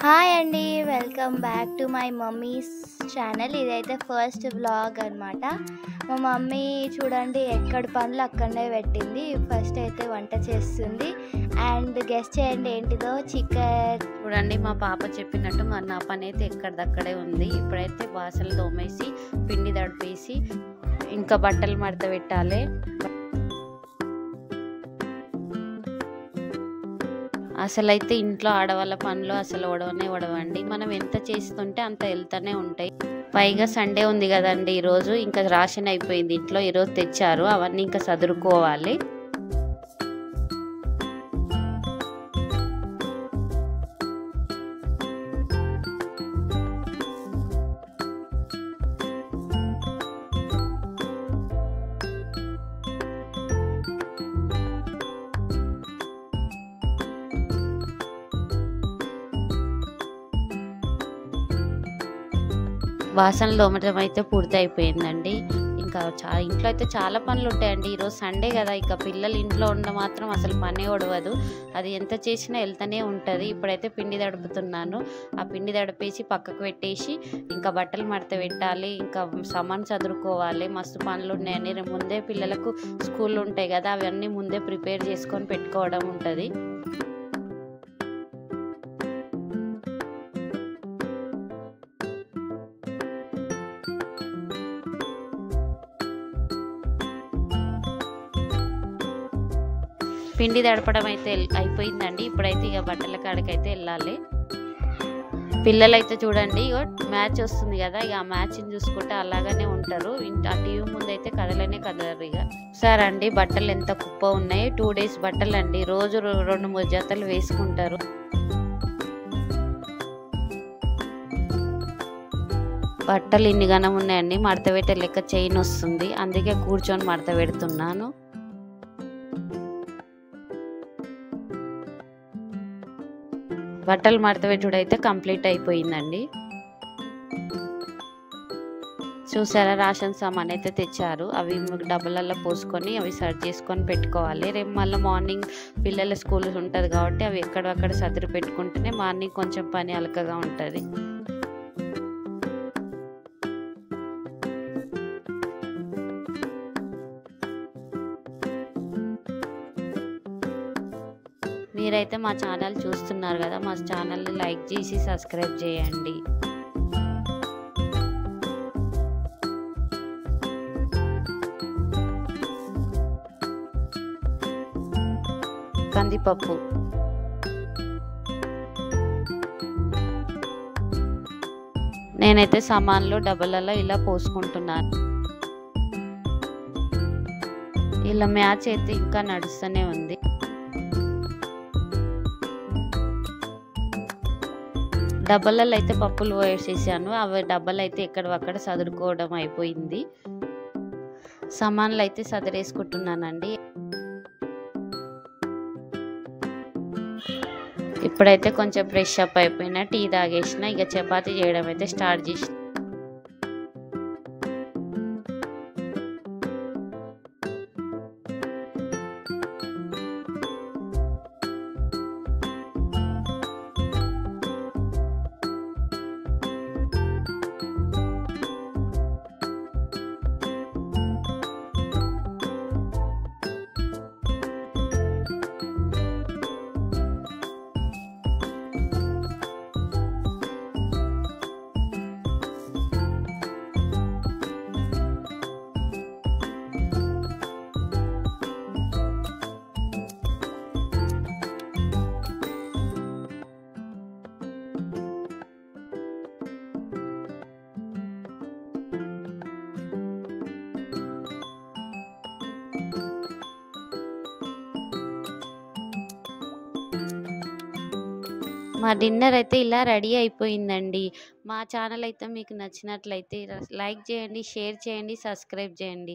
Hi అండి. Welcome back to my mummies channel. ఇదైతే first vlog అనమాట. మా మమ్మీ చూడండి ఎక్కడ పనులు అక్కడనే పెట్టింది. ఫస్ట్ అయితే వంట చేస్తుంది అండ్ గెస్ట్ చేయండి ఏంటిదో, చికెన్. చూడండి మా పాప చెప్పినట్టు నా పని అయితే ఎక్కడిదక్కడే ఉంది. ఇప్పుడైతే బాసలు తోమేసి పిండి తడిపేసి ఇంకా బట్టలు మడత పెట్టాలి. అసలైతే ఇంట్లో ఆడవాళ్ళ పనులు అసలు ఒడవండి. మనం ఎంత చేస్తుంటే అంత వెళ్తూనే ఉంటాయి. పైగా సండే ఉంది కదండి, ఈరోజు ఇంకా రాషన్ అయిపోయింది ఇంట్లో. ఈరోజు తెచ్చారు, అవన్నీ ఇంకా సదురుకోవాలి. వాసనలు తోమటం అయితే పూర్తి అయిపోయిందండి. ఇంకా ఇంట్లో అయితే చాలా పనులు ఉంటాయండి. ఈరోజు సండే కదా, ఇక పిల్లలు ఇంట్లో ఉన్న మాత్రం అసలు పనే ఒడవదు. అది ఎంత చేసినా వెళ్తూనే ఉంటుంది. ఇప్పుడైతే పిండి తడుపుతున్నాను. ఆ పిండి తడిపేసి పక్కకు పెట్టేసి ఇంకా బట్టలు మడత పెట్టాలి. ఇంకా సామాన్ చదువుకోవాలి. మస్తు పనులు ఉన్నాయండి. ముందే పిల్లలకు స్కూల్ ఉంటాయి కదా, అవన్నీ ముందే ప్రిపేర్ చేసుకొని పెట్టుకోవడం ఉంటుంది. పిండి తడపడం అయితే అయిపోయిందండి. ఇప్పుడైతే ఇక బట్టల కాడికైతే వెళ్ళాలి. పిల్లలైతే చూడండి మ్యాచ్ వస్తుంది కదా, ఇక ఆ మ్యాచ్ని చూసుకుంటే అలాగనే ఉంటారు. ఆ టీవీ ముందు అయితే కదలరు. ఇక సరే అండి, బట్టలు ఎంత కుప్ప ఉన్నాయి. 2 days బట్టలు అండి. రోజు 2-3 జతలు వేసుకుంటారు. బట్టలు ఇన్ని గనం ఉన్నాయండి. మడత పెట్టే లెక్క చైన్ వస్తుంది, అందుకే కూర్చొని మడత పెడుతున్నాను. బట్టలు మడత పెట్టుడు అయితే కంప్లీట్ అయిపోయిందండి. చూసారా, రాషన్ సామాన్ అయితే తెచ్చారు. అవి డబ్బులలో పోసుకొని అవి సర్వ్ చేసుకొని పెట్టుకోవాలి. రేపు మళ్ళీ మార్నింగ్ పిల్లల స్కూల్ ఉంటుంది కాబట్టి అవి ఎక్కడక్కడ సర్ది పెట్టుకుంటేనే మార్నింగ్ కొంచెం పని అలకగా ఉంటుంది. మీరైతే మా ఛానల్ చూస్తున్నారు కదా, మా ఛానల్ని లైక్ చేసి సబ్స్క్రైబ్ చేయండి. కందిపప్పు, నేనైతే సామాన్లు డబ్బాలలో ఇలా పోసుకుంటున్నాను. ఇలా మ్యాచ్ అయితే ఇంకా నడుస్తూనే ఉంది. డబ్బాలలో అయితే పప్పులు వేసేసాను. అవి డబ్బాలు అయితే ఎక్కడక్కడ సదురుకోవడం అయిపోయింది. సామాన్లు అయితే సదిరేసుకుంటున్నానండి. ఇప్పుడైతే కొంచెం ఫ్రెష్ అప్ అయిపోయినా, టీ తాగేసిన, ఇక చపాతీ చేయడం అయితే స్టార్ట్ చేసిన. మా డిన్నర్ అయితే ఇలా రెడీ అయిపోయిందండి. మా ఛానల్ అయితే మీకు నచ్చినట్లయితే లైక్ చేయండి, షేర్ చేయండి, సబ్స్క్రైబ్ చేయండి.